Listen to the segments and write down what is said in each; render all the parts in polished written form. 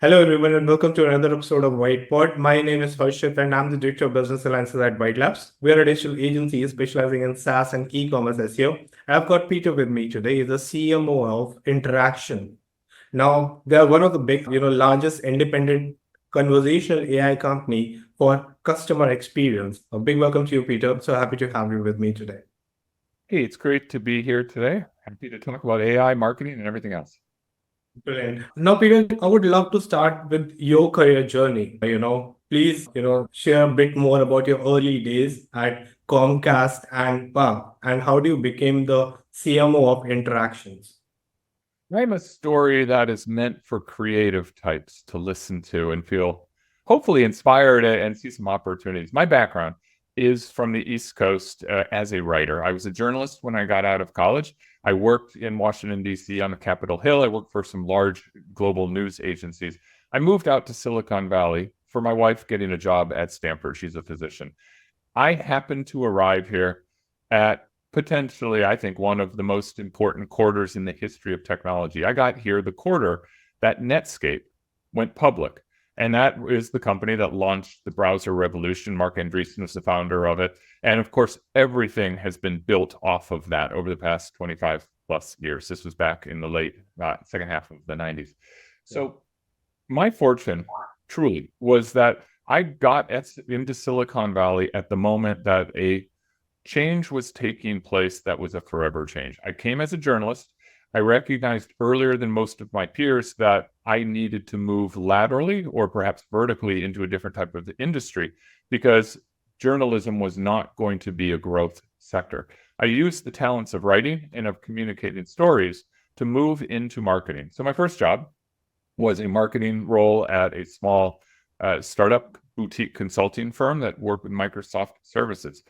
Hello, everyone, and welcome to another episode of Wytpod. My name is Harshit, and I'm the Director of Business Alliances at Wytlabs. We are a digital agency specializing in SaaS and e-commerce SEO. I've got Peter with me today. He's the CMO of Interaction. Now, they are one of the big, largest independent conversational AI company for customer experience. A big welcome to you, Peter. So happy to have you with me today. Hey, it's great to be here today. Happy to talk about AI, marketing, and everything else. Brilliant. Now, Peter, I would love to start with your career journey. Please, share a bit more about your early days at Comcast and PUB, and how do you became the CMO of Interactions? I'm a story that is meant for creative types to listen to and feel hopefully inspired and see some opportunities. My background is from the East Coast as a writer. I was a journalist when I got out of college. I worked in Washington, D.C. on the Capitol Hill. I worked for some large global news agencies. I moved out to Silicon Valley for my wife getting a job at Stanford. She's a physician. I happened to arrive here at potentially, I think, one of the most important quarters in the history of technology. I got here the quarter that Netscape went public. And that is the company that launched the browser revolution. Mark Andreessen was the founder of it. And of course, everything has been built off of that over the past 25 plus years. This was back in the late second half of the 90s. So my fortune truly was that I got into Silicon Valley at the moment that a change was taking place that was a forever change. I came as a journalist. I recognized earlier than most of my peers that I needed to move laterally or perhaps vertically into a different type of industry because journalism was not going to be a growth sector. I used the talents of writing and of communicating stories to move into marketing. So my first job was a marketing role at a small startup boutique consulting firm that worked with Microsoft services.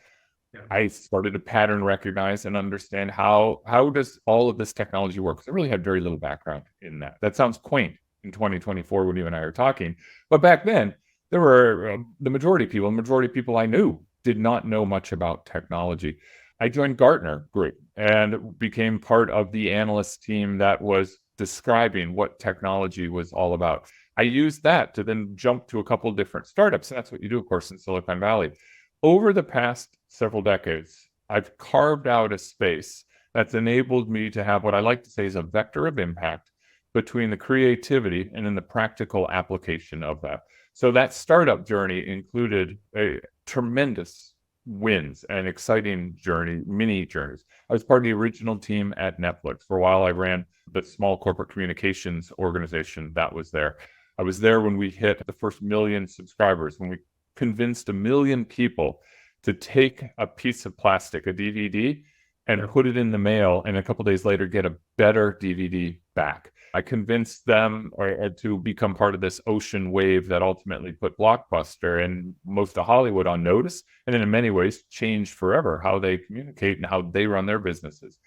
I started to pattern recognize and understand how does all of this technology work? Because I really had very little background in that. That sounds quaint in 2024 when you and I are talking, but back then there were the majority of people I knew did not know much about technology. I joined Gartner Group and became part of the analyst team that was describing what technology was all about. I used that to then jump to a couple of different startups. And that's what you do, of course, in Silicon Valley. Over the past several decades, I've carved out a space that's enabled me to have what I like to say is a vector of impact between the creativity and then the practical application of that. So that startup journey included a tremendous wins and exciting journey, mini journeys. I was part of the original team at Netflix. For a while, I ran the small corporate communications organization that was there. I was there when we hit the first 1 million subscribers, when we convinced 1 million people to take a piece of plastic, a DVD, and put it in the mail, and a couple days later get a better DVD back. I convinced them to become part of this ocean wave that ultimately put Blockbuster and most of Hollywood on notice, and then in many ways changed forever how they communicate and how they run their businesses.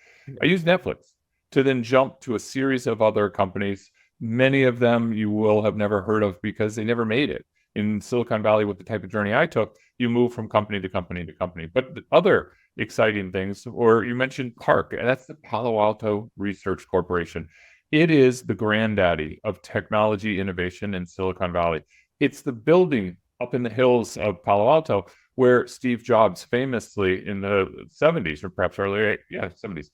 I used Netflix to then jump to a series of other companies. Many of them you will have never heard of because they never made it. In Silicon Valley, with the type of journey I took, you move from company to company to company. But the other exciting things, or you mentioned PARC, and that's the Palo Alto Research Corporation. It is the granddaddy of technology innovation in Silicon Valley. It's the building up in the hills of Palo Alto where Steve Jobs famously in the 70s, or perhaps earlier, 70s,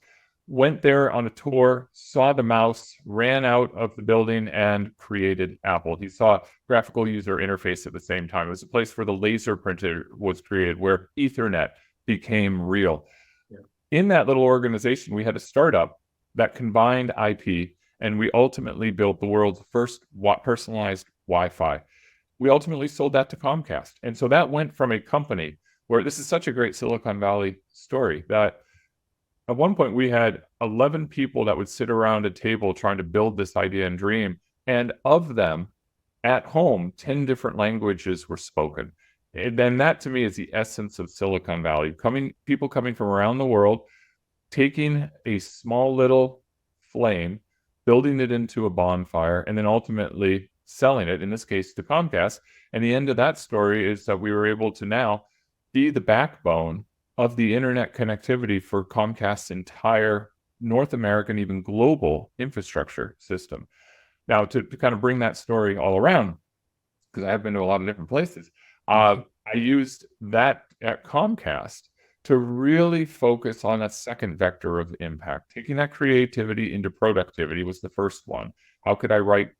went there on a tour, saw the mouse, ran out of the building, and created Apple. He saw graphical user interface at the same time. It was a place where the laser printer was created, where Ethernet became real. Yeah. In that little organization, we had a startup that combined IP, and we ultimately built the world's first personalized Wi-Fi. We ultimately sold that to Comcast. And so that went from a company where this is such a great Silicon Valley story that at one point, we had 11 people that would sit around a table trying to build this idea and dream. And of them, at home, 10 different languages were spoken. And then that, to me, is the essence of Silicon Valley. People coming from around the world, taking a small little flame, building it into a bonfire, and then ultimately selling it, in this case, to Comcast. And the end of that story is that we were able to now be the backbone of the internet connectivity for Comcast's entire North American, even global infrastructure system. Now, to kind of bring that story all around, because I have been to a lot of different places, I used that at Comcast to really focus on that second vector of impact. Taking that creativity into productivity was the first one. How could I write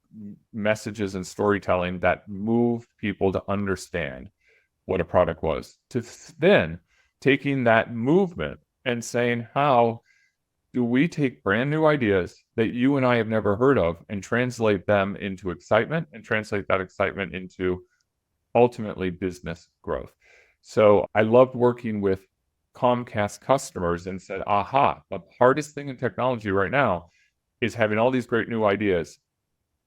messages and storytelling that moved people to understand what a product was? To then taking that movement and saying, how do we take brand new ideas that you and I have never heard of and translate them into excitement and translate that excitement into ultimately business growth? So I loved working with Comcast customers and said, aha, the hardest thing in technology right now is having all these great new ideas,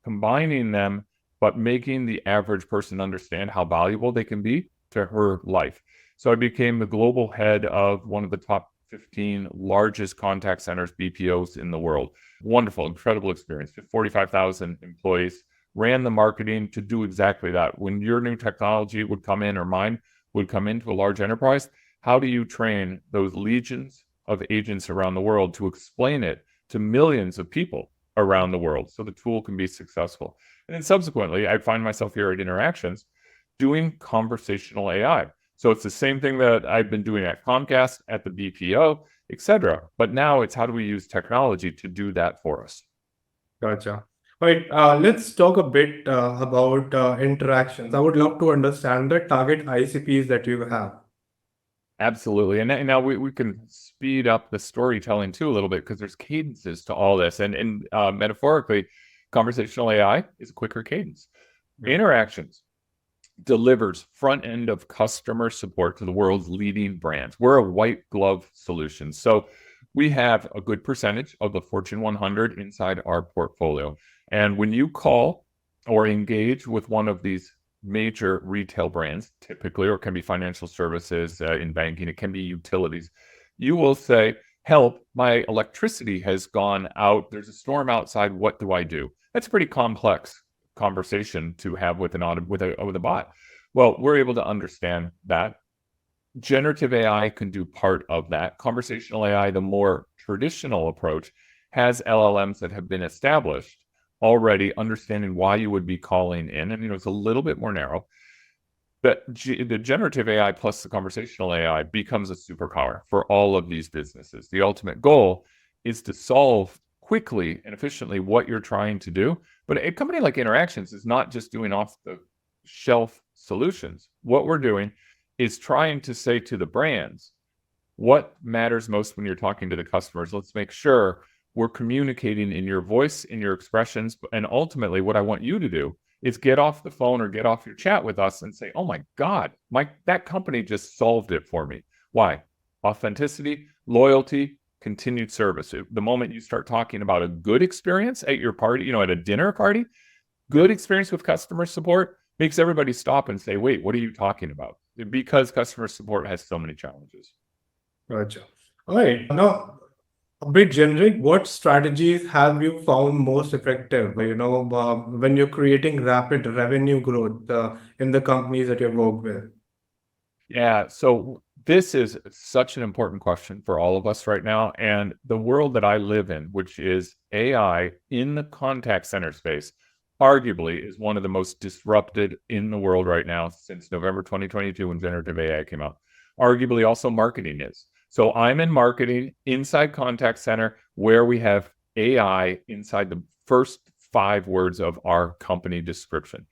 combining them, but making the average person understand how valuable they can be to her life. So I became the global head of one of the top 15 largest contact centers, BPOs in the world. Wonderful, incredible experience. 45,000 employees, ran the marketing to do exactly that. When your new technology would come in, or mine would come into a large enterprise, how do you train those legions of agents around the world to explain it to millions of people around the world so the tool can be successful? And then subsequently, I find myself here at Interactions doing conversational AI. So it's the same thing that I've been doing at Comcast, at the BPO, etc. But now it's how do we use technology to do that for us? Gotcha. All right, let's talk a bit about interactions. I would love to understand the target ICPs that you have. Absolutely. And now we can speed up the storytelling too a little bit, because there's cadences to all this. And metaphorically, conversational AI is a quicker cadence. Yeah. Interactions delivers front end of customer support to the world's leading brands. We're a white glove solution. So we have a good percentage of the Fortune 100 inside our portfolio. And when you call or engage with one of these major retail brands, typically, or it can be financial services, in banking, it can be utilities, you will say, help, my electricity has gone out. There's a storm outside. What do I do? That's a pretty complex conversation to have with a bot. Well, we're able to understand that. Generative AI can do part of that. Conversational AI, the more traditional approach, has LLMs that have been established already, understanding why you would be calling in, and it's a little bit more narrow. But the generative AI plus the conversational AI becomes a superpower for all of these businesses. The ultimate goal is to solve quickly and efficiently what you're trying to do. But a company like Interactions is not just doing off-the-shelf solutions. What we're doing is trying to say to the brands, what matters most when you're talking to the customers? Let's make sure we're communicating in your voice, in your expressions. And ultimately, what I want you to do is get off the phone or get off your chat with us and say, oh my God, that company just solved it for me. Why? Authenticity, loyalty, continued service. The moment you start talking about a good experience at your party, at a dinner party, good experience with customer support makes everybody stop and say, wait, what are you talking about? Because customer support has so many challenges. Gotcha. All right. Now, a bit generic, what strategies have you found most effective, when you're creating rapid revenue growth in the companies that you've worked with? Yeah, so this is such an important question for all of us right now. And the world that I live in, which is AI in the contact center space, arguably is one of the most disrupted in the world right now since November 2022 when generative AI came out. Arguably also marketing is. So I'm in marketing inside contact center where we have AI inside the first 5 words of our company description.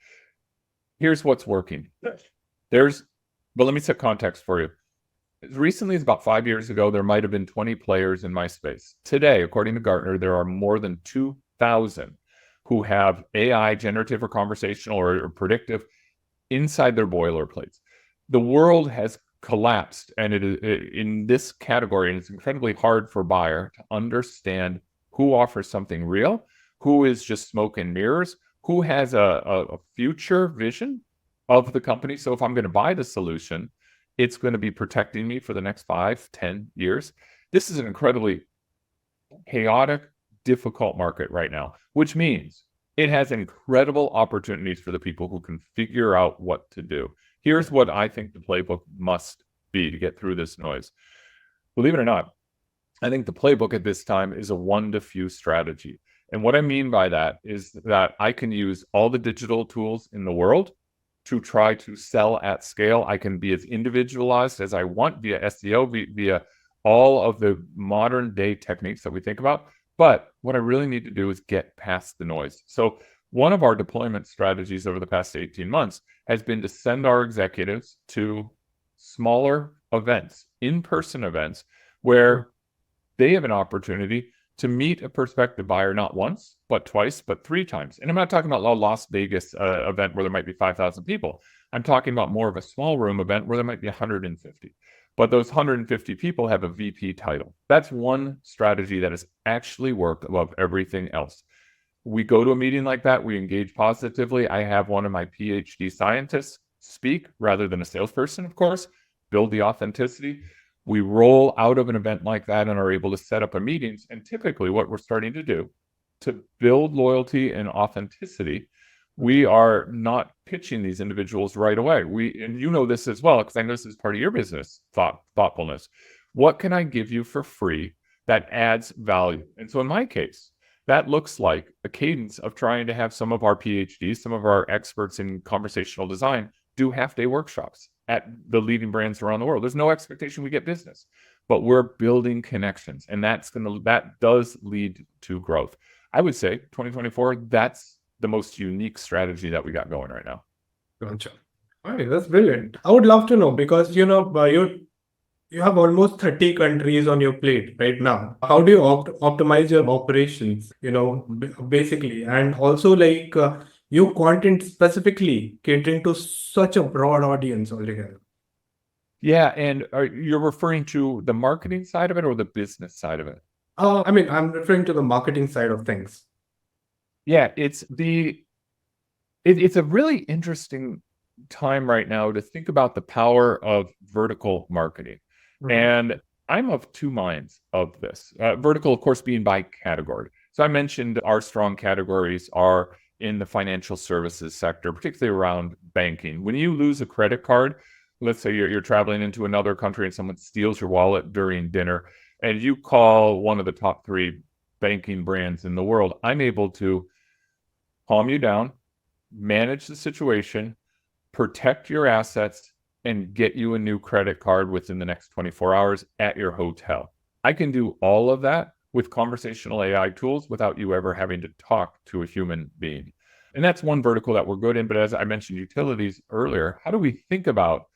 Here's what's working. But let me set context for you. As recently as about 5 years ago, there might have been 20 players in my space. Today, according to Gartner, there are more than 2,000 who have AI, generative or conversational or predictive, inside their boilerplates. The world has collapsed, and it is in this category, and it's incredibly hard for a buyer to understand who offers something real, who is just smoke and mirrors, who has a future vision of the company. So if I'm going to buy the solution, it's going to be protecting me for the next 5-10 years. This is an incredibly chaotic, difficult market right now, which means it has incredible opportunities for the people who can figure out what to do. Here's what I think the playbook must be to get through this noise. Believe it or not, I think the playbook at this time is a one to few strategy. And what I mean by that is that I can use all the digital tools in the world to try to sell at scale. I can be as individualized as I want via SEO, via all of the modern day techniques that we think about. But what I really need to do is get past the noise. So one of our deployment strategies over the past 18 months has been to send our executives to smaller events, in-person events, where they have an opportunity to meet a prospective buyer not once, but twice, but 3 times. And I'm not talking about a Las Vegas event where there might be 5,000 people. I'm talking about more of a small room event where there might be 150. But those 150 people have a VP title. That's one strategy that has actually worked above everything else. We go to a meeting like that, we engage positively. I have one of my PhD scientists speak rather than a salesperson, of course, build the authenticity. We roll out of an event like that and are able to set up a meetings. And typically what we're starting to do to build loyalty and authenticity, we are not pitching these individuals right away. And you know this as well, because I know this is part of your business thoughtfulness. What can I give you for free that adds value? And so in my case, that looks like a cadence of trying to have some of our PhDs, some of our experts in conversational design do half-day workshops at the leading brands around the world. There's no expectation we get business, but we're building connections, and that does lead to growth. I would say 2024, that's the most unique strategy that we got going right now. Gotcha. All right, that's brilliant. I would love to know because you have almost 30 countries on your plate right now. How do you optimize your operations, basically? And also your content specifically catering to such a broad audience altogether. Yeah, and you're referring to the marketing side of it or the business side of it? I'm referring to the marketing side of things. Yeah, it's a really interesting time right now to think about the power of vertical marketing. And I'm of two minds of this. Vertical, of course, being by category. So I mentioned our strong categories are in the financial services sector, particularly around banking. When you lose a credit card, let's say you're traveling into another country and someone steals your wallet during dinner, and you call one of the top 3 banking brands in the world, I'm able to calm you down, manage the situation, protect your assets, and get you a new credit card within the next 24 hours at your hotel. I can do all of that with conversational AI tools without you ever having to talk to a human being. And that's one vertical that we're good in. But as I mentioned utilities earlier, how do we think about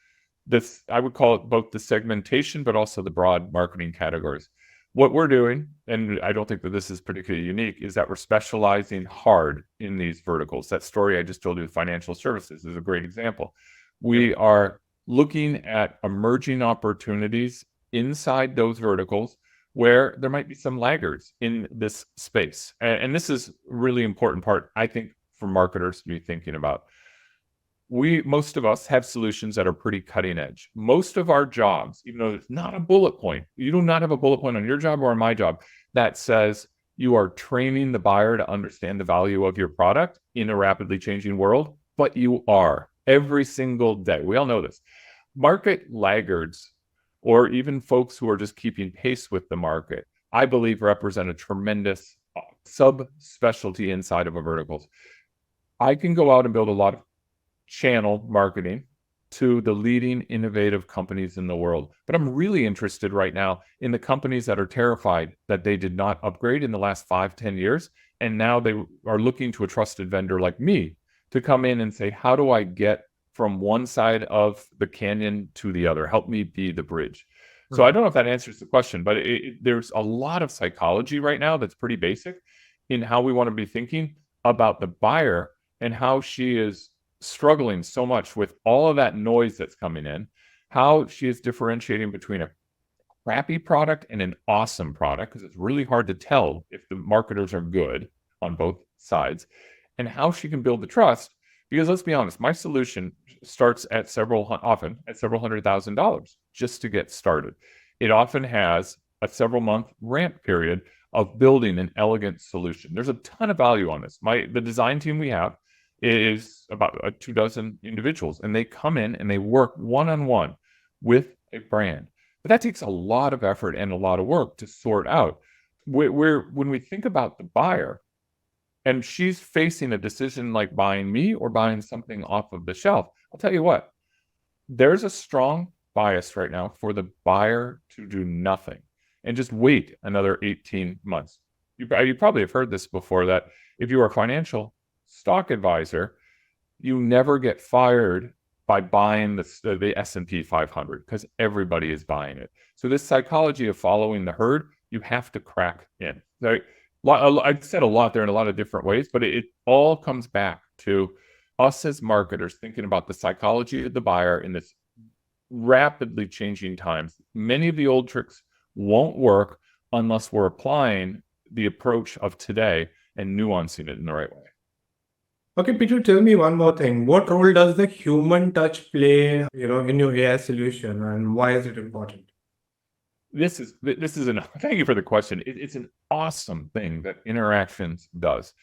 this? I would call it both the segmentation, but also the broad marketing categories. What we're doing, and I don't think that this is particularly unique, is that we're specializing hard in these verticals. That story I just told you with financial services is a great example. We are looking at emerging opportunities inside those verticals where there might be some laggards in this space. And this is a really important part, I think, for marketers to be thinking about. Most of us have solutions that are pretty cutting edge. Most of our jobs, even though it's not a bullet point, you do not have a bullet point on your job or on my job that says you are training the buyer to understand the value of your product in a rapidly changing world, but you are every single day. We all know this. Market laggards, or even folks who are just keeping pace with the market, I believe represent a tremendous subspecialty inside of a verticals. I can go out and build a lot of channel marketing to the leading innovative companies in the world. But I'm really interested right now in the companies that are terrified that they did not upgrade in the last 5-10 years. And now they are looking to a trusted vendor like me to come in and say, how do I get from one side of the canyon to the other? Help me be the bridge. So I don't know if that answers the question, but there's a lot of psychology right now that's pretty basic in how we want to be thinking about the buyer and how she is struggling so much with all of that noise that's coming in, how she is differentiating between a crappy product and an awesome product, because it's really hard to tell if the marketers are good on both sides, and how she can build the trust. Because let's be honest, my solution starts at often at several $100,000 just to get started. It often has a several month ramp period of building an elegant solution. There's a ton of value on this. The design team we have is about 24 individuals, and they come in and they work one-on-one with a brand. But that takes a lot of effort and a lot of work to sort out. When we think about the buyer, and she's facing a decision like buying me or buying something off of the shelf. I'll tell you what, there's a strong bias right now for the buyer to do nothing and just wait another 18 months. You probably have heard this before, that if you are a financial stock advisor, you never get fired by buying the S&P 500 because everybody is buying it. So this psychology of following the herd, you have to crack in. I've said a lot there in a lot of different ways, but it all comes back to us as marketers thinking about the psychology of the buyer in this rapidly changing times. Many of the old tricks won't work unless we're applying the approach of today and nuancing it in the right way. Okay, Peter, tell me one more thing. What role does the human touch play, in your AI solution, and why is it important? This is thank you for the question. It's an awesome thing that Interactions does.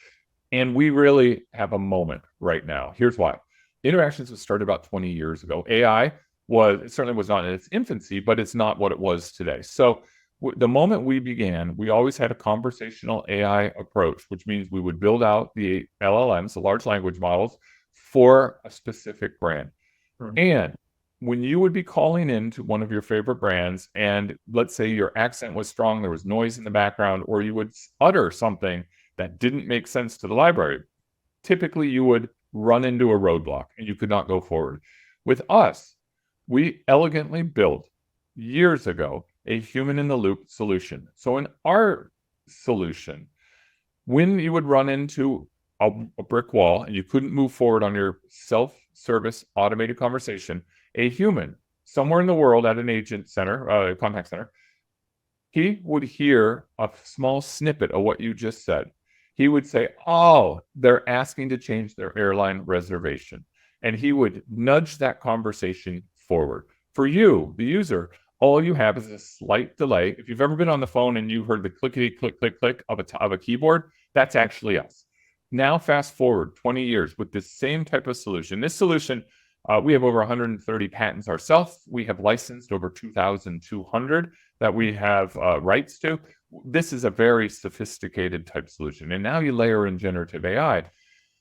And we really have a moment right now. Here's why. Interactions was started about 20 years ago. AI it certainly was not in its infancy, but it's not what it was today. So the moment we began, we always had a conversational AI approach, which means we would build out the LLMs, the large language models, for a specific brand. And when you would be calling into one of your favorite brands, and let's say your accent was strong, there was noise in the background, or you would utter something that didn't make sense to the library, typically you would run into a roadblock and you could not go forward. With us, we elegantly built years ago a human-in-the-loop solution. So in our solution, when you would run into a brick wall and you couldn't move forward on your self-service automated conversation, a human somewhere in the world at an agent center, contact center, he would hear a small snippet of what you just said. He would say, oh, they're asking to change their airline reservation. And he would nudge that conversation forward. For you, the user, all you have is a slight delay. If you've ever been on the phone and you heard the clickety click, click, click of a keyboard, that's actually us. Now, fast forward 20 years with this same type of solution. This solution, we have over 130 patents ourselves. We have licensed over 2,200 that we have rights to. This is a very sophisticated type solution. And now you layer in generative AI. A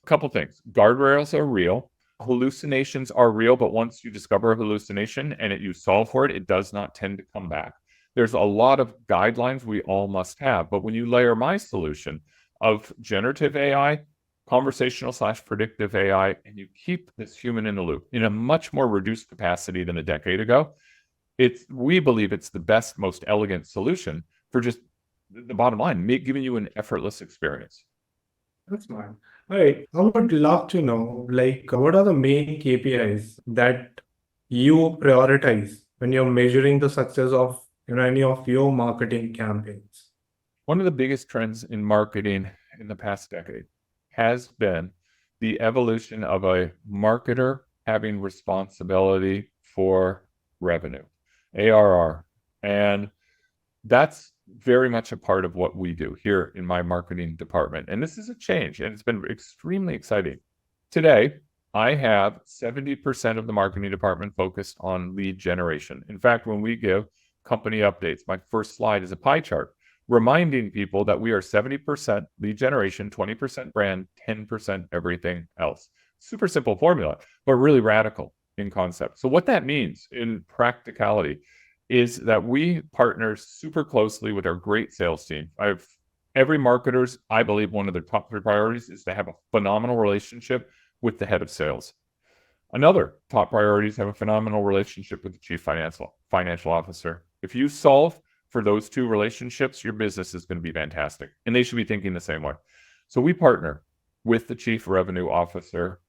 couple things. Guardrails are real. Hallucinations are real, but once you discover a hallucination and you solve for it, it does not tend to come back. There's a lot of guidelines we all must have. But when you layer my solution of generative AI, conversational/predictive AI, and you keep this human in the loop in a much more reduced capacity than a decade ago, we believe it's the best, most elegant solution for just the bottom line, giving you an effortless experience. That's fine. All right. I would love to know, what are the main KPIs that you prioritize when you're measuring the success of any of your marketing campaigns? One of the biggest trends in marketing in the past decade has been the evolution of a marketer having responsibility for revenue, ARR. And that's very much a part of what we do here in my marketing department. And this is a change, and it's been extremely exciting. Today, I have 70% of the marketing department focused on lead generation. In fact, when we give company updates, my first slide is a pie chart reminding people that we are 70% lead generation, 20% brand, 10% everything else. Super simple formula, but really radical in concept. So what that means in practicality is that we partner super closely with our great sales team. Every marketer's, I believe, one of their top 3 priorities is to have a phenomenal relationship with the head of sales. Another top priority is to have a phenomenal relationship with the chief financial officer. If you solve for those 2 relationships, your business is going to be fantastic. And they should be thinking the same way. So we partner with the chief revenue officer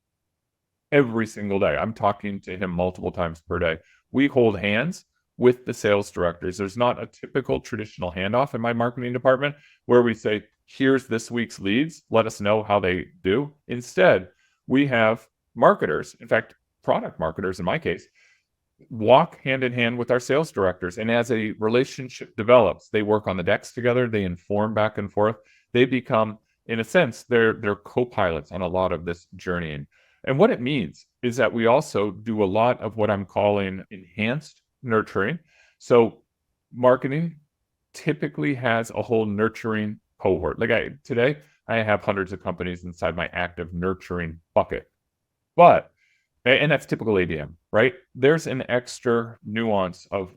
every single day. I'm talking to him multiple times per day. We hold hands with the sales directors. There's not a typical traditional handoff in my marketing department where we say, here's this week's leads, let us know how they do. Instead, we have marketers, in fact, product marketers in my case, walk hand in hand with our sales directors. And as a relationship develops, they work on the decks together, they inform back and forth. They become, in a sense, they're co-pilots on a lot of this journeying. And what it means is that we also do a lot of what I'm calling enhanced nurturing. So marketing typically has a whole nurturing cohort. Today, I have hundreds of companies inside my active nurturing bucket. And that's typical ABM, right? There's an extra nuance of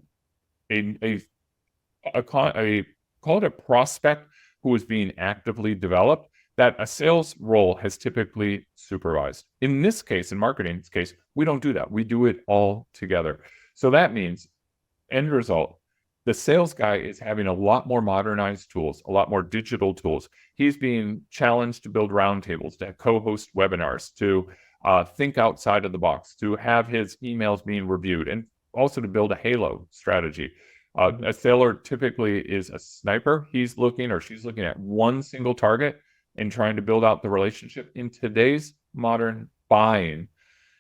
call it a prospect who is being actively developed that a sales role has typically supervised. In this case, in marketing's case, we don't do that. We do it all together. So that means, end result, the sales guy is having a lot more modernized tools, a lot more digital tools. He's being challenged to build roundtables, to co-host webinars, to think outside of the box, to have his emails being reviewed, and also to build a halo strategy. A sailor typically is a sniper. He's looking or she's looking at one single target and trying to build out the relationship. In today's modern buying,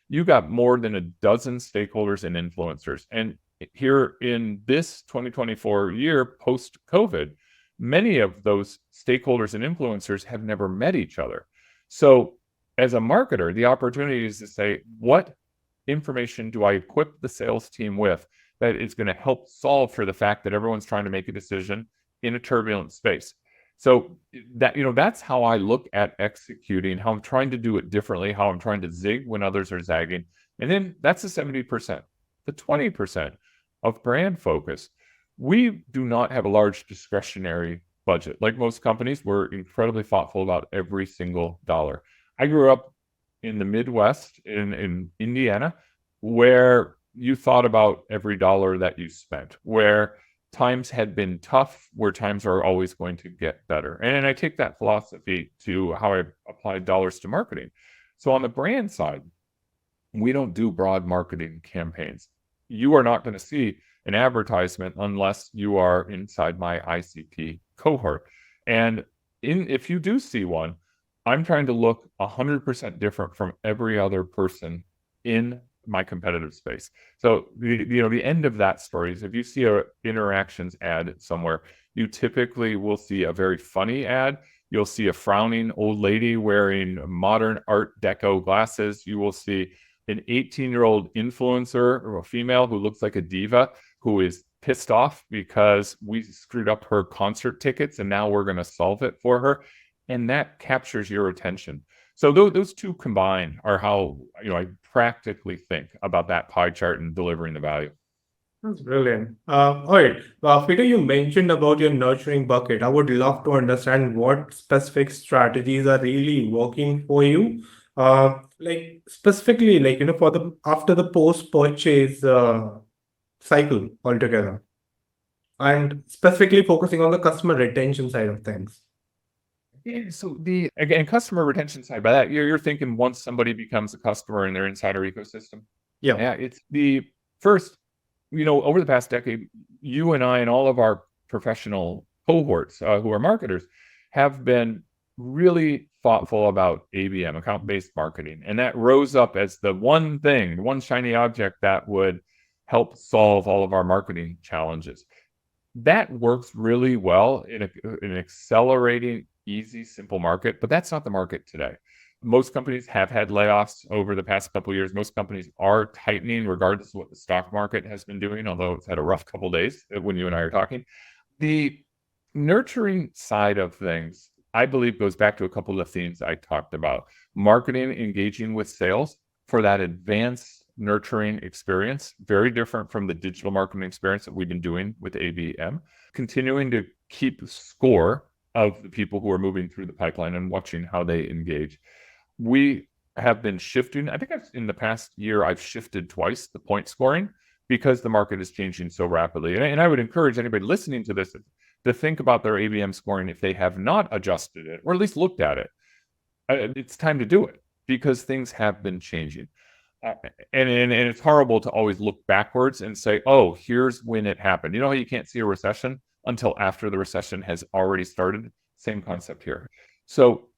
you got more than a dozen stakeholders and influencers. And here in this 2024 year, post-COVID, many of those stakeholders and influencers have never met each other. So as a marketer, the opportunity is to say, what information do I equip the sales team with that is going to help solve for the fact that everyone's trying to make a decision in a turbulent space? So that's how I look at executing, how I'm trying to do it differently, how I'm trying to zig when others are zagging. And then that's the 70%. The 20% of brand focus. We do not have a large discretionary budget. Like most companies, we're incredibly thoughtful about every single dollar. I grew up in the Midwest in Indiana, where you thought about every dollar that you spent, where times had been tough, where times are always going to get better. And I take that philosophy to how I apply dollars to marketing. So on the brand side, we don't do broad marketing campaigns. You are not going to see an advertisement unless you are inside my ICP cohort. And if you do see one, I'm trying to look 100% different from every other person in my competitive space. So the end of that story is, if you see a Interactions ad somewhere, you typically will see a very funny ad. You'll see a frowning old lady wearing modern Art Deco glasses. You will see an 18-year-old influencer or a female who looks like a diva who is pissed off because we screwed up her concert tickets and now we're going to solve it for her. And that captures your attention. So those two combined are how I practically think about that pie chart and delivering the value. That's brilliant. All right. Peter, you mentioned about your nurturing bucket. I would love to understand what specific strategies are really working for you. Like specifically, for after the post-purchase cycle altogether, and specifically focusing on the customer retention side of things. Yeah, so again, customer retention side, by that you're thinking once somebody becomes a customer and they're inside our ecosystem. Yeah, it's the first, over the past decade, you and I and all of our professional cohorts who are marketers have been really thoughtful about ABM, account-based marketing. And that rose up as the one thing, one shiny object that would help solve all of our marketing challenges. That works really well in an accelerating, easy, simple market, but that's not the market today. Most companies have had layoffs over the past couple of years. Most companies are tightening regardless of what the stock market has been doing, although it's had a rough couple of days when you and I are talking. The nurturing side of things, I believe, goes back to a couple of themes I talked about. Marketing, engaging with sales for that advanced nurturing experience, very different from the digital marketing experience that we've been doing with ABM. Continuing to keep score of the people who are moving through the pipeline and watching how they engage. We have been shifting. I think in the past year, I've shifted twice the point scoring because the market is changing so rapidly. And I would encourage anybody listening to this to think about their ABM scoring if they have not adjusted it, or at least looked at it. It's time to do it because things have been changing. And it's horrible to always look backwards and say, oh, here's when it happened. You know how you can't see a recession until after the recession has already started? Same concept here. So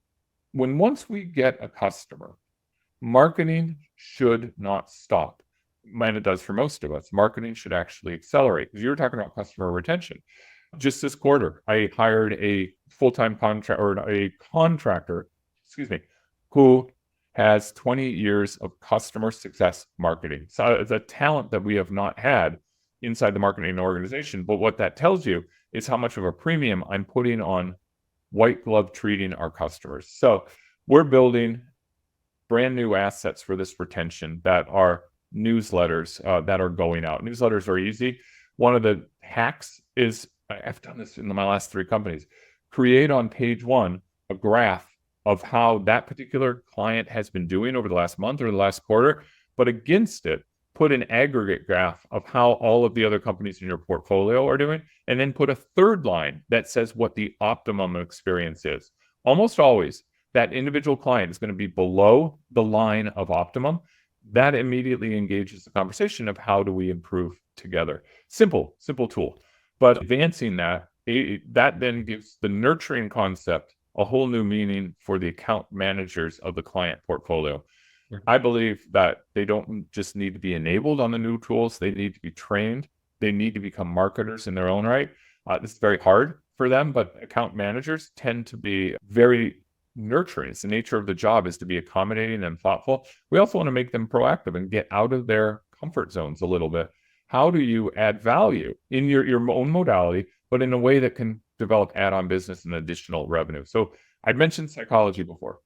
once we get a customer, marketing should not stop. And it does for most of us. Marketing should actually accelerate. Because you were talking about customer retention. Just this quarter, I hired a full-time contractor, who has 20 years of customer success marketing. So it's a talent that we have not had inside the marketing organization. But what that tells you is how much of a premium I'm putting on white glove treating our customers. So we're building brand new assets for this retention that are newsletters that are going out. Newsletters are easy. One of the hacks is, I've done this in my last 3 companies, create on page 1 a graph of how that particular client has been doing over the last month or the last quarter, but against it, put an aggregate graph of how all of the other companies in your portfolio are doing, and then put a third line that says what the optimum experience is. Almost always, that individual client is going to be below the line of optimum. That immediately engages the conversation of how do we improve together. Simple tool. But advancing that then gives the nurturing concept a whole new meaning for the account managers of the client portfolio. I believe that they don't just need to be enabled on the new tools, they need to be trained. They need to become marketers in their own right. This is very hard for them, but account managers tend to be very nurturing. It's the nature of the job is to be accommodating and thoughtful. We also want to make them proactive and get out of their comfort zones a little bit. How do you add value in your own modality, but in a way that can develop add-on business and additional revenue? So I'd mentioned psychology before.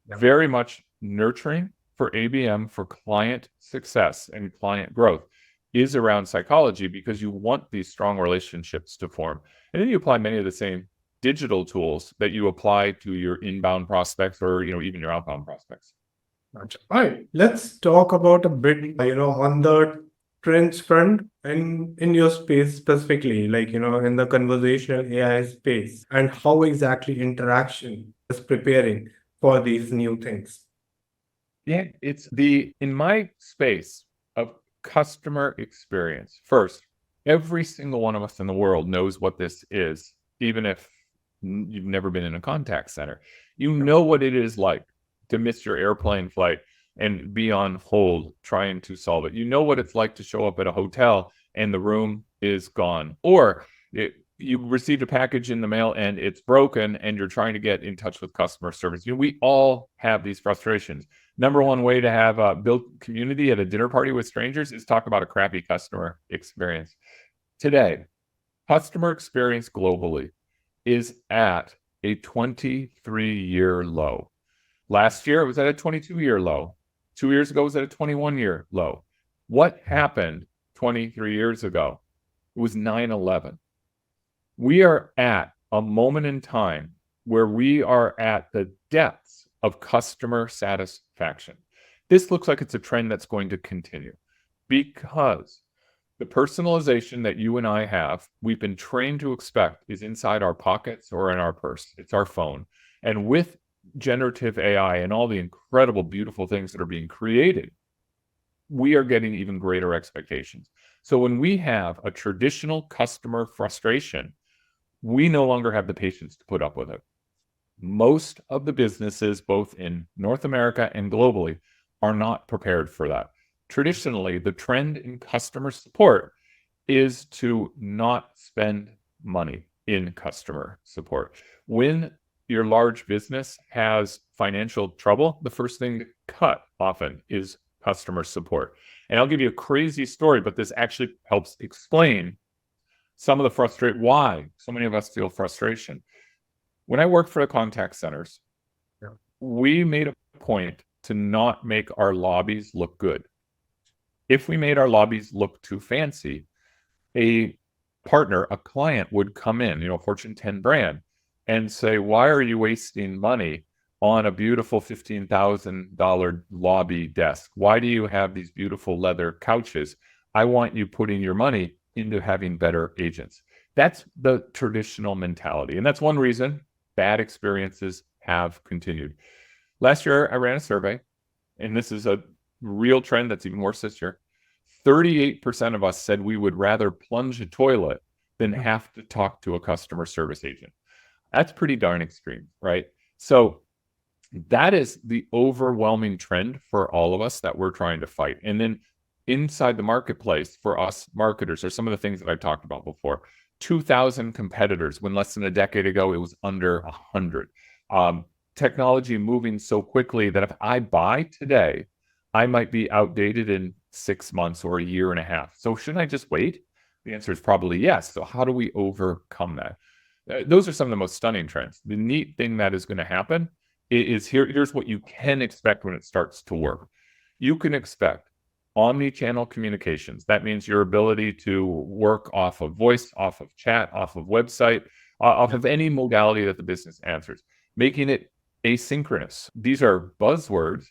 Yeah. Very much nurturing for ABM, for client success and client growth is around psychology because you want these strong relationships to form. And then you apply many of the same digital tools that you apply to your inbound prospects or even your outbound prospects. Gotcha. All right, let's talk about a bit, on the trends front in your space specifically, in the conversational AI space, and how exactly interaction is preparing for these new things. Yeah, it's in my space of customer experience. First, every single one of us in the world knows what this is, even if you've never been in a contact center. You know what it is like to miss your airplane flight and be on hold trying to solve it. You know what it's like to show up at a hotel and the room is gone. Or you received a package in the mail and it's broken and you're trying to get in touch with customer service. We all have these frustrations. Number one way to have build community at a dinner party with strangers is talk about a crappy customer experience. Today, customer experience globally is at a 23-year low. Last year, it was at a 22-year low. 2 years ago, it was at a 21-year low. What happened 23 years ago? It was 9/11. We are at a moment in time where we are at the depths of customer satisfaction. This looks like it's a trend that's going to continue because the personalization that you and I have, we've been trained to expect is inside our pockets or in our purse. It's our phone. And with generative AI and all the incredible, beautiful things that are being created, we are getting even greater expectations. So when we have a traditional customer frustration, we no longer have the patience to put up with it. Most of the businesses, both in North America and globally, are not prepared for that. Traditionally, the trend in customer support is to not spend money in customer support. When your large business has financial trouble, the first thing to cut often is customer support. And I'll give you a crazy story, but this actually helps explain some of the why so many of us feel frustration. When I worked for the contact centers, we made a point to not make our lobbies look good. If we made our lobbies look too fancy, a partner, a client would come in, a Fortune 10 brand, and say, why are you wasting money on a beautiful $15,000 lobby desk? Why do you have these beautiful leather couches? I want you putting your money into having better agents. That's the traditional mentality. And that's one reason bad experiences have continued. Last year, I ran a survey, and this is a real trend that's even worse this year. 38% of us said we would rather plunge a toilet than have to talk to a customer service agent. That's pretty darn extreme, right? So that is the overwhelming trend for all of us that we're trying to fight. And then inside the marketplace for us marketers are some of the things that I've talked about before. 2,000 competitors when less than a decade ago, it was under 100. Technology moving so quickly that if I buy today, I might be outdated in 6 months or a year and a half. So shouldn't I just wait? The answer is probably yes. So how do we overcome that? Those are some of the most stunning trends. The neat thing that is going to happen is here's what you can expect when it starts to work. You can expect omni-channel communications. That means your ability to work off of voice, off of chat, off of website, off of any modality that the business answers, making it asynchronous. These are buzzwords.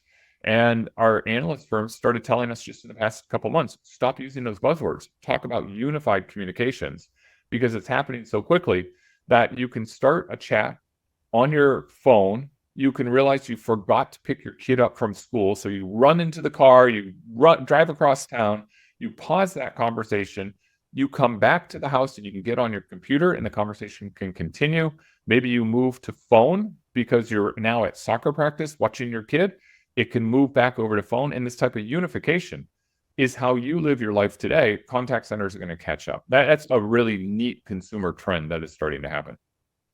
And our analyst firms started telling us just in the past couple months, stop using those buzzwords. Talk about unified communications, because it's happening so quickly that you can start a chat on your phone. You can realize you forgot to pick your kid up from school. So you run into the car, you drive across town, you pause that conversation, you come back to the house and you can get on your computer and the conversation can continue. Maybe you move to phone because you're now at soccer practice watching your kid. It can move back over to phone. And this type of unification is how you live your life today. Contact centers are going to catch up. That's a really neat consumer trend that is starting to happen.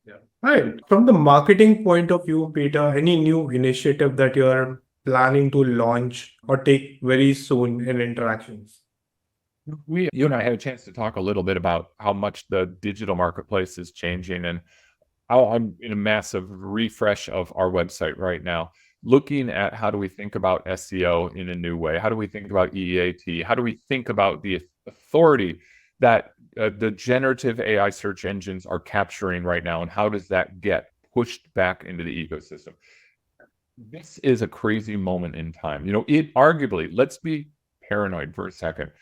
Yeah. Right. From the marketing point of view, Peter, any new initiative that you are planning to launch or take very soon in Interactions? You and I had a chance to talk a little bit about how much the digital marketplace is changing, and I'm in a massive refresh of our website right now, looking at how do we think about SEO in a new way? How do we think about EAT? How do we think about the authority that the generative AI search engines are capturing right now, and how does that get pushed back into the ecosystem? This is a crazy moment in time. It arguably, let's be paranoid for a second.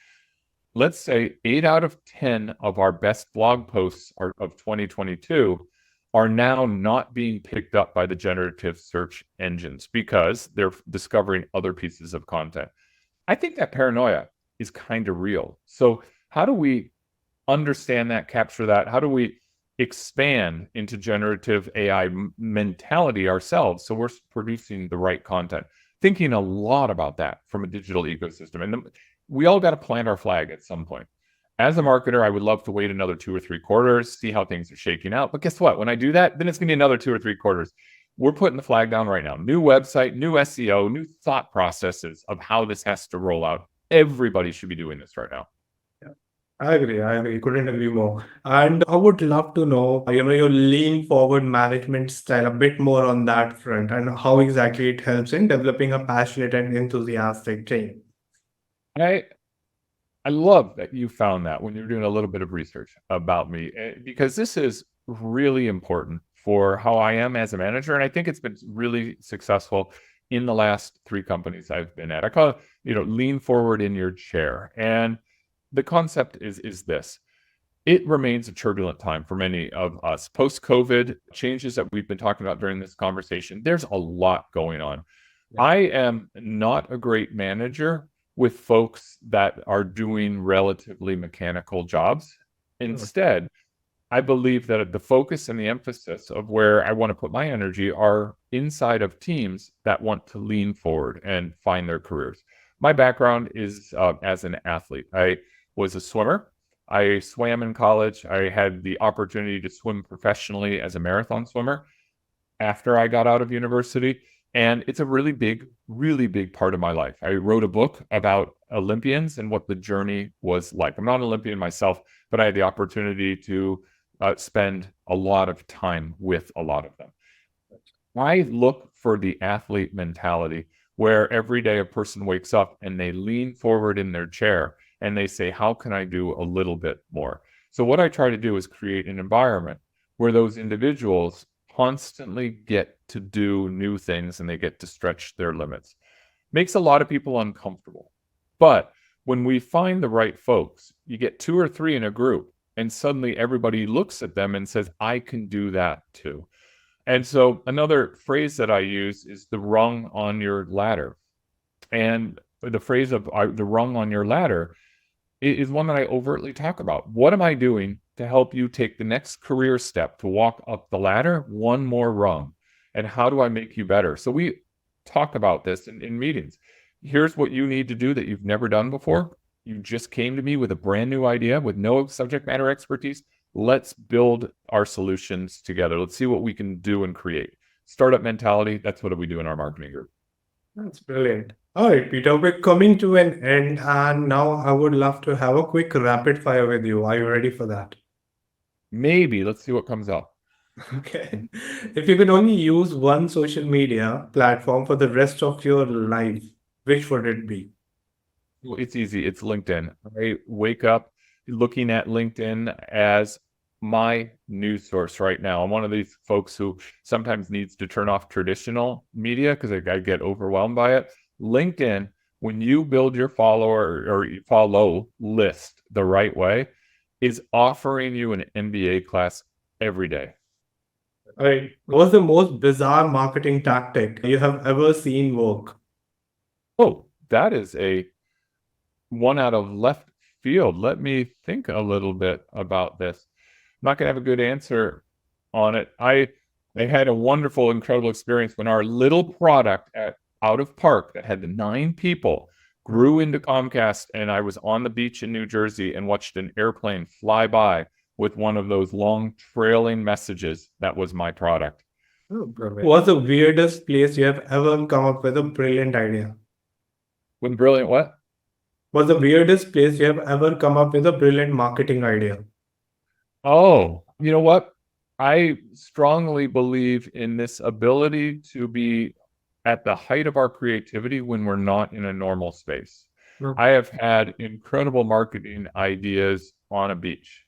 Let's say 8 out of 10 of our best blog posts of 2022 are now not being picked up by the generative search engines because they're discovering other pieces of content. I think that paranoia is kind of real. So how do we understand that, capture that? How do we expand into generative AI mentality ourselves so we're producing the right content? Thinking a lot about that from a digital ecosystem. And we all got to plant our flag at some point. As a marketer, I would love to wait another 2 or 3 quarters, see how things are shaking out. But guess what? When I do that, then it's going to be another 2 or 3 quarters. We're putting the flag down right now. New website, new SEO, new thought processes of how this has to roll out. Everybody should be doing this right now. I agree. Couldn't agree more. And I would love to know, your lean forward management style, a bit more on that front, and how exactly it helps in developing a passionate and enthusiastic team. I love that you found that when you're doing a little bit of research about me, because this is really important for how I am as a manager. And I think it's been really successful in the last 3 companies I've been at. I call it, lean forward in your chair. And the concept is this. It remains a turbulent time for many of us. Post-COVID changes that we've been talking about during this conversation, there's a lot going on. Yeah. I am not a great manager with folks that are doing relatively mechanical jobs. Instead, I believe that the focus and the emphasis of where I want to put my energy are inside of teams that want to lean forward and find their careers. My background is as an athlete. I was a swimmer. I swam in college. I had the opportunity to swim professionally as a marathon swimmer after I got out of university. And it's a really big part of my life. I wrote a book about Olympians and what the journey was like. I'm not an Olympian myself, but I had the opportunity to spend a lot of time with a lot of them. I look for the athlete mentality where every day a person wakes up and they lean forward in their chair and they say, how can I do a little bit more? So what I try to do is create an environment where those individuals constantly get to do new things and they get to stretch their limits. Makes a lot of people uncomfortable. But when we find the right folks, you get 2 or 3 in a group and suddenly everybody looks at them and says, I can do that too. And so another phrase that I use is the rung on your ladder. And the phrase of the rung on your ladder is one that I overtly talk about. What am I doing to help you take the next career step to walk up the ladder one more rung? And how do I make you better? So we talk about this in meetings. Here's what you need to do that you've never done before. You just came to me with a brand new idea with no subject matter expertise. Let's build our solutions together. Let's see what we can do and create. Startup mentality, that's what we do in our marketing group. That's brilliant. All right, Peter, we're coming to an end, and now I would love to have a quick rapid fire with you. Are you ready for that? Maybe. Let's see what comes up. Okay. If you could only use one social media platform for the rest of your life, which would it be? Well, it's easy. It's LinkedIn. I wake up looking at LinkedIn as my news source right now. I'm one of these folks who sometimes needs to turn off traditional media because I get overwhelmed by it. LinkedIn, when you build your follower or follow list the right way, is offering you an MBA class every day. All right. What's the most bizarre marketing tactic you have ever seen work? Oh, that is a one out of left field. Let me think a little bit about this. I'm not going to have a good answer on it. I had a wonderful, incredible experience when our little product out of Park that had 9 people grew into Comcast, and I was on the beach in New Jersey and watched an airplane fly by with one of those long trailing messages. That was my product. Oh, brilliant. What's the weirdest place you have ever come up with a brilliant idea? With brilliant what? What's the weirdest place you have ever come up with a brilliant marketing idea? Oh, you know what? I strongly believe in this ability to be at the height of our creativity when we're not in a normal space. I have had incredible marketing ideas on a beach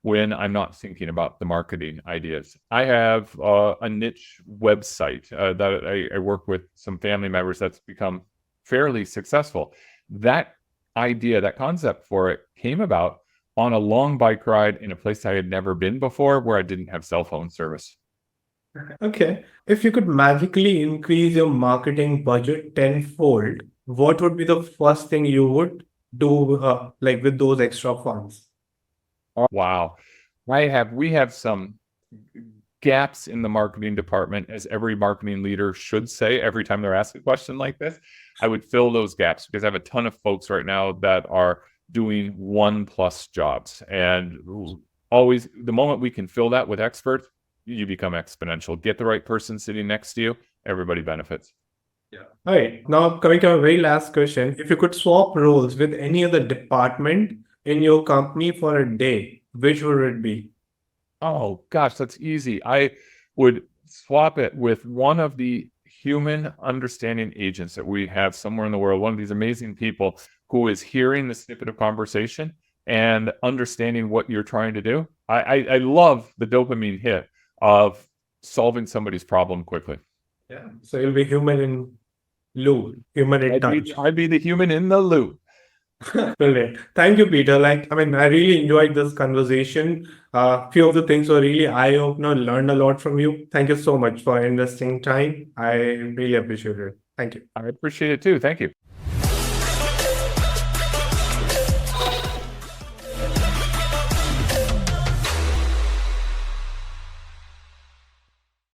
when I'm not thinking about the marketing ideas. I have a niche website that I work with some family members that's become fairly successful. That idea, that concept for it came about on a long bike ride in a place I had never been before where I didn't have cell phone service. Okay. If you could magically increase your marketing budget tenfold, what would be the first thing you would do, like with those extra funds? Wow. We have some gaps in the marketing department, as every marketing leader should say every time they're asked a question like this. I would fill those gaps because I have a ton of folks right now that are doing 1+ jobs. And always, the moment we can fill that with experts, you become exponential. Get the right person sitting next to you, everybody benefits. All right. Now, coming to our very last question. If you could swap roles with any other department in your company for a day, which would it be? Oh gosh, that's easy. I would swap it with one of the human understanding agents that we have somewhere in the world, one of these amazing people who is hearing the snippet of conversation and understanding what you're trying to do. I love the dopamine hit of solving somebody's problem quickly. Yeah. So you'll be human in loop, human in touch. I'd be the human in the loop. Brilliant. Thank you, Peter. I really enjoyed this conversation. Few of the things were really eye-opener, learned a lot from you. Thank you so much for investing time. I really appreciate it. Thank you. I appreciate it too. Thank you.